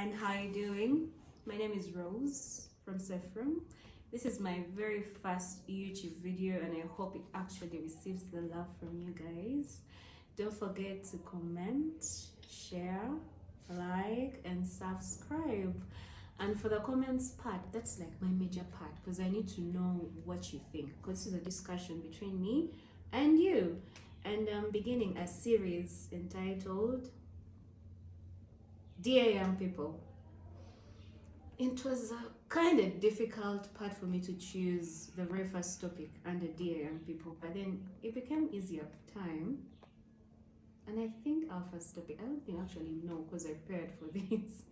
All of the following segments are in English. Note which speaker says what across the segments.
Speaker 1: everyone, how are you doing? My name is Rose from SAFEROOM. This is my very first YouTube video and I hope it actually receives the love from you guys. Don't forget to comment, share, like and subscribe. And for the comments part, that's like my major part because I need to know what you think, because it's a discussion between me and you. And I'm beginning a series entitled Dear Young People. It was a kind of difficult part for me to choose the very first topic under Dear Young People, but then it became easier with time. And I think our first topic, I don't think actually know because I prepared for this.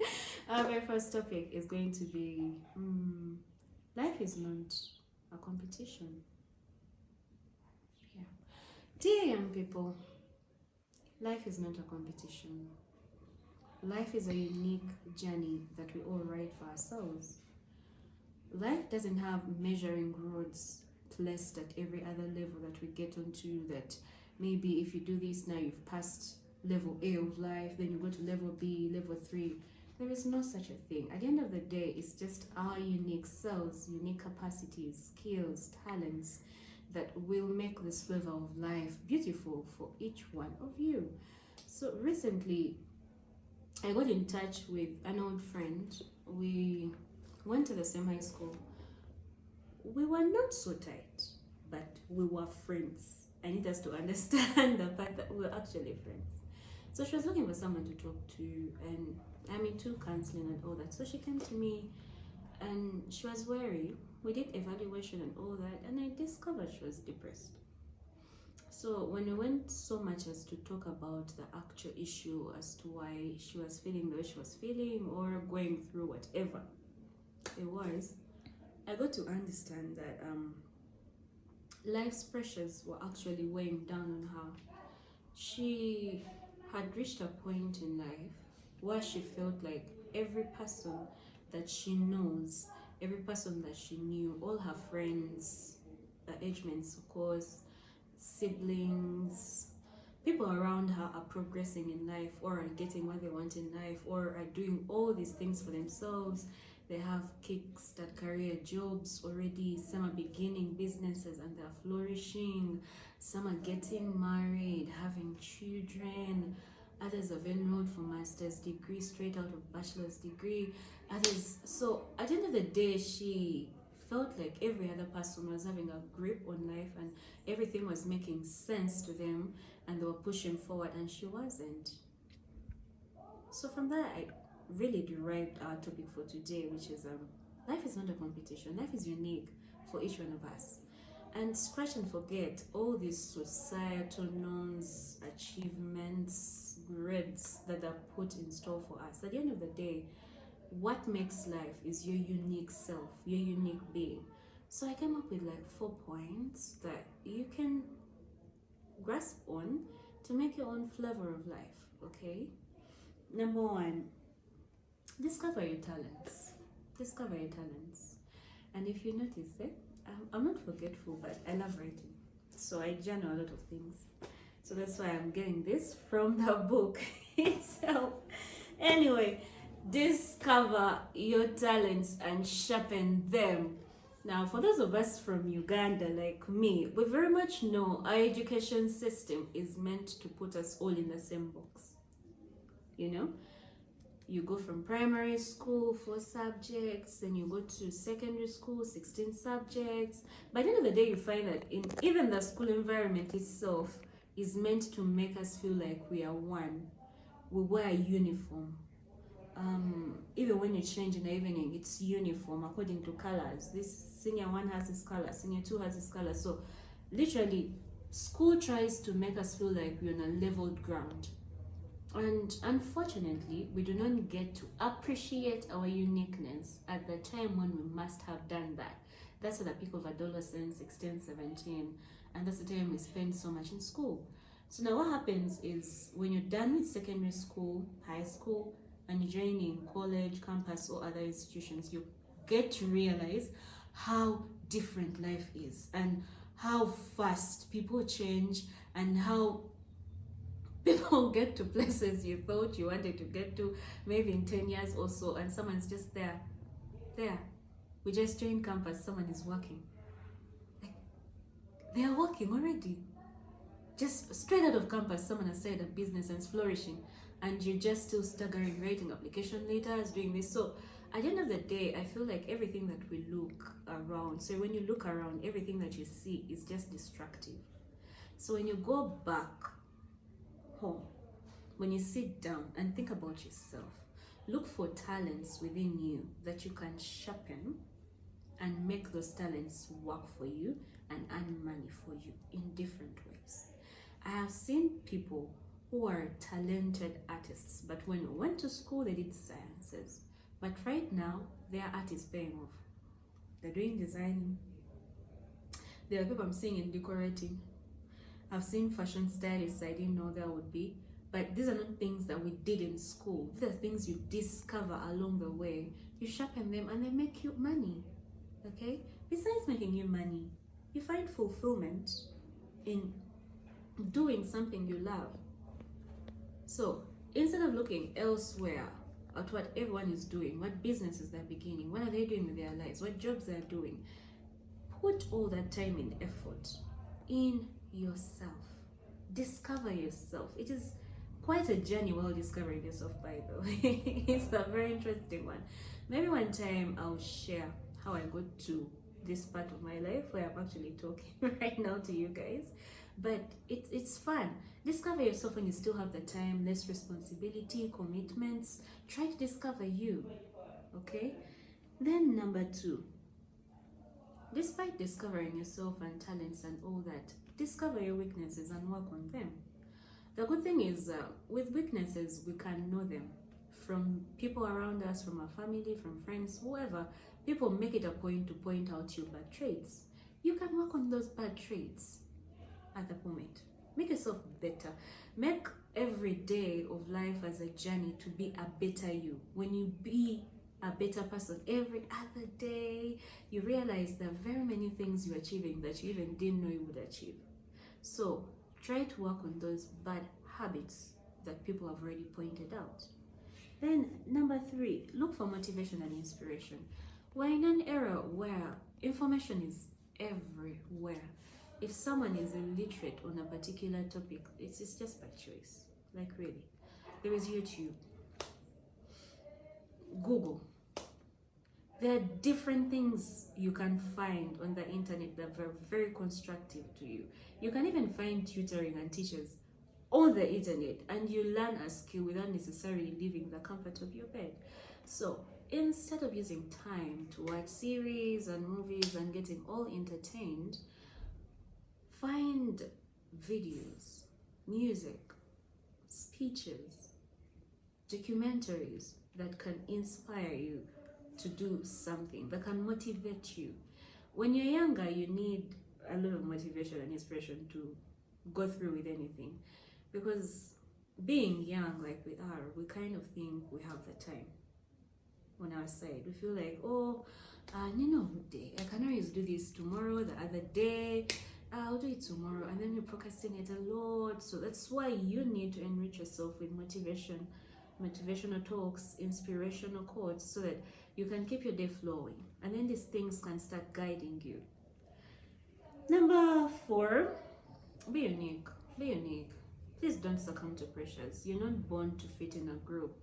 Speaker 1: Our very first topic is going to be life is not a competition. Yeah. Dear young people, life is not a competition. Life is a unique journey that we all write for ourselves. Life doesn't have measuring rods placed at every other level that we get onto, that maybe if you do this now you've passed level A of life, then you go to level B, level 3. There is no such a thing. At the end of the day, it's just our unique selves, unique capacities, skills, talents that will make this flavor of life beautiful for each one of you. So recently, I got in touch with an old friend. We went to the same high school. We were not so tight, but we were friends. I need us to understand the fact that we're actually friends. So she was looking for someone to talk to, and I'm into counseling and all that. So she came to me and she was worried. We did evaluation and all that, and I discovered she was depressed. So when we went so much as to talk about the actual issue as to why she was feeling the way she was feeling or going through whatever it was, I got to understand that life's pressures were actually weighing down on her. She had reached a point in life where she felt like every person that she knows, every person that she knew, all her friends, the age mates of course, siblings, people around her are progressing in life or are getting what they want in life or are doing all these things for themselves. They have kick-start career jobs already. Some are beginning businesses and they're flourishing. Some are getting married, having children. Others have enrolled for master's degree straight out of bachelor's degree. Others. So at the end of the day, she felt like every other person was having a grip on life and everything was making sense to them and they were pushing forward and she wasn't. So from that, I really derived our topic for today, which is life is not a competition. Life is unique for each one of us. And scratch and forget all these societal norms, achievements, grades that are put in store for us. At the end of the day, what makes life is your unique self, your unique being. So I came up with like 4 points that you can grasp on to make your own flavor of life, okay? Number 1, discover your talents. Discover your talents. And if you notice it, I'm not forgetful, but I love writing. So I journal a lot of things. So that's why I'm getting this from the book itself. Anyway, discover your talents and sharpen them. Now, for those of us from Uganda like me, we very much know our education system is meant to put us all in the same box. You know, you go from primary school, 4 subjects, then you go to secondary school, 16 subjects. By the end of the day, you find that even the school environment itself is meant to make us feel like we are one. We wear a uniform. Even when you change in the evening, it's uniform according to colors. This senior 1 has this color, senior 2 has this color. So literally, school tries to make us feel like we're on a leveled ground. And unfortunately, we do not get to appreciate our uniqueness at the time when we must have done that. That's at the peak of adolescence, 16, 17, and that's the time we spend so much in school. So now what happens is when you're done with secondary school, high school, and you're joining college, campus, or other institutions, you get to realize how different life is and how fast people change and how People get to places you thought you wanted to get to, maybe in 10 years or so, and someone's just there. We just joined campus, someone is working. Like, they are working already. Just straight out of campus, someone has started a business and is flourishing, and you're just still staggering, writing application letters, doing this. So at the end of the day, I feel like everything that we look around, so when you look around, everything that you see is just destructive. So when you go back home, when you sit down and think about yourself, look for talents within you that you can sharpen and make those talents work for you and earn money for you in different ways. I have seen people who are talented artists, but when we went to school, they did sciences. But right now, their art is paying off. They're doing designing. There are people I'm seeing in decorating. I've seen fashion stylists I didn't know there would be. But these are not things that we did in school. These are things you discover along the way. You sharpen them and they make you money. Okay? Besides making you money, you find fulfillment in doing something you love. So instead of looking elsewhere at what everyone is doing, what businesses they're beginning, what are they doing with their lives, what jobs they're doing, put all that time and effort in yourself. Discover yourself. It is quite a journey while discovering yourself, by the way. It's a very interesting one. Maybe one time I'll share how I got to this part of my life where I'm actually talking right now to you guys. But it's fun. Discover yourself when you still have the time, less responsibility, commitments. Try to discover you. Okay? Then number 2, despite discovering yourself and talents and all that, discover your weaknesses and work on them. The good thing is, with weaknesses, we can know them from people around us, from our family, from friends, whoever. People make it a point to point out your bad traits. You can work on those bad traits at the moment. Make yourself better. Make every day of life as a journey to be a better you. When you be a better person every other day, you realize there are very many things you're achieving that you even didn't know you would achieve. So try to work on those bad habits that people have already pointed out. Then number 3, look for motivation and inspiration. We're in an era where information is everywhere. If someone is illiterate on a particular topic, it's just by choice. Like, really. There is YouTube, Google. There are different things you can find on the internet that are very constructive to you. You can even find tutoring and teachers on the internet, and you learn a skill without necessarily leaving the comfort of your bed. So instead of using time to watch series and movies and getting all entertained, find videos, music, speeches, documentaries that can inspire you to do something, that can motivate you. When you're younger, you need a lot of motivation and inspiration to go through with anything, because being young like we are, we kind of think we have the time on our side. We feel like, I can always do this tomorrow, the other day, I'll do it tomorrow, and then we procrastinate a lot. So that's why you need to enrich yourself with motivation, motivational talks, inspirational quotes, so that you can keep your day flowing, and then these things can start guiding you. Number 4, be unique. Be unique. Please don't succumb to pressures. You're not born to fit in a group.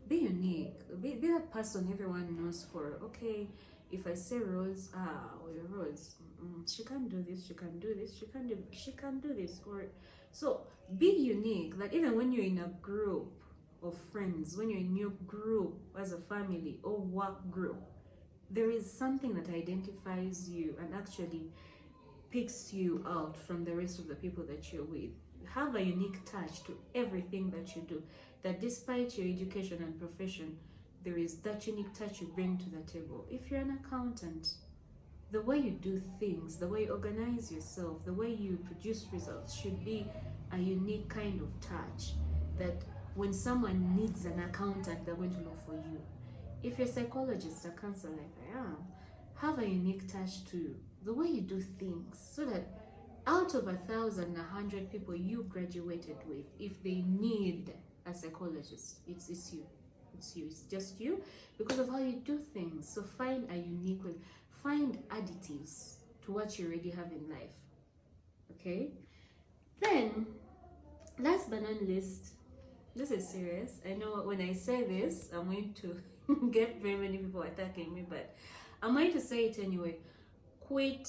Speaker 1: Be unique. Be that person everyone knows for. Okay, if I say Rose, Rose, she can do this, she can do this, she can do this. Or so be unique. Like, even when you're in a group of friends, when you're in your group as a family or work group, there is something that identifies you and actually picks you out from the rest of the people that you're with. Have a unique touch to everything that you do, that despite your education and profession, there is that unique touch you bring to the table. If you're an accountant, the way you do things, the way you organize yourself, the way you produce results should be a unique kind of touch that when someone needs an accountant, they're going to look for you. If you're a psychologist, a counselor like I am, have a unique touch to the way you do things, so that Out of 1,000, 100 people you graduated with, if they need a psychologist, it's you. It's you. It's just you because of how you do things. So find a unique way. Find additives to what you already have in life. Okay? Then, last but not least, this is serious. I know when I say this, I'm going to get very many people attacking me, but I'm going to say it anyway. Quit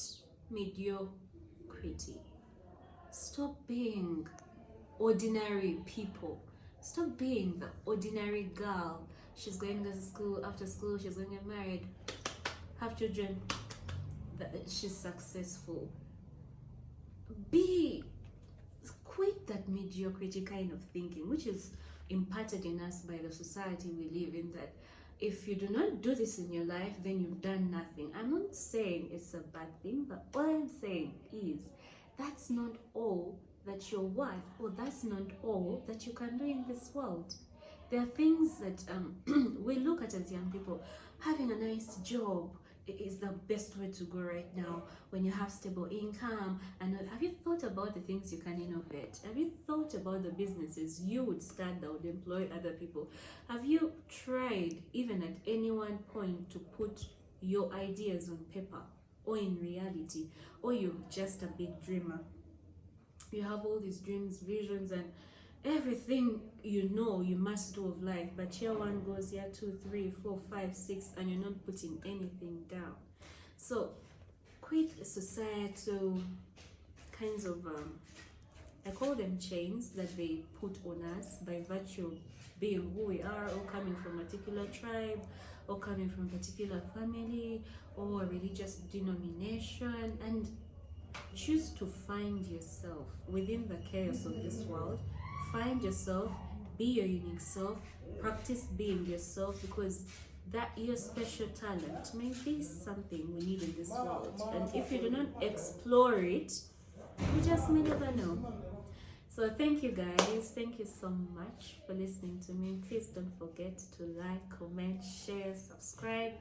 Speaker 1: mediocrity. Stop being ordinary people. Stop being the ordinary girl. She's going to school, after school, she's going to get married, have children, she's successful. Quit that mediocrity kind of thinking, which is imparted in us by the society we live in, that if you do not do this in your life, then you've done nothing. I'm not saying it's a bad thing, but all I'm saying is that's not all that you're worth, or that's not all that you can do in this world. There are things that we look at as young people. Having a nice job is the best way to go right now when you have stable income. And have you thought about the things you can innovate? Have you thought about the businesses you would start that would employ other people? Have you tried, even at any one point, to put your ideas on paper or in reality? Or you're just a big dreamer? You have all these dreams, visions, and everything you know you must do of life, but year one goes, year 2, 3, 4, 5, 6, and you're not putting anything down. So quit societal kinds of I call them chains that they put on us by virtue of being who we are, or coming from a particular tribe, or coming from a particular family, or a religious denomination, and choose to find yourself within the chaos of this world. Find yourself, be your unique self, practice being yourself, because that your special talent may be something we need in this world. And if you do not explore it, you just may never know. So thank you guys. Thank you so much for listening to me. Please don't forget to like, comment, share, subscribe,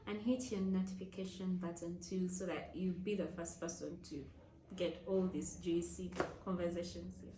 Speaker 1: and hit your notification button too, so that you'll be the first person to get all these juicy conversations here.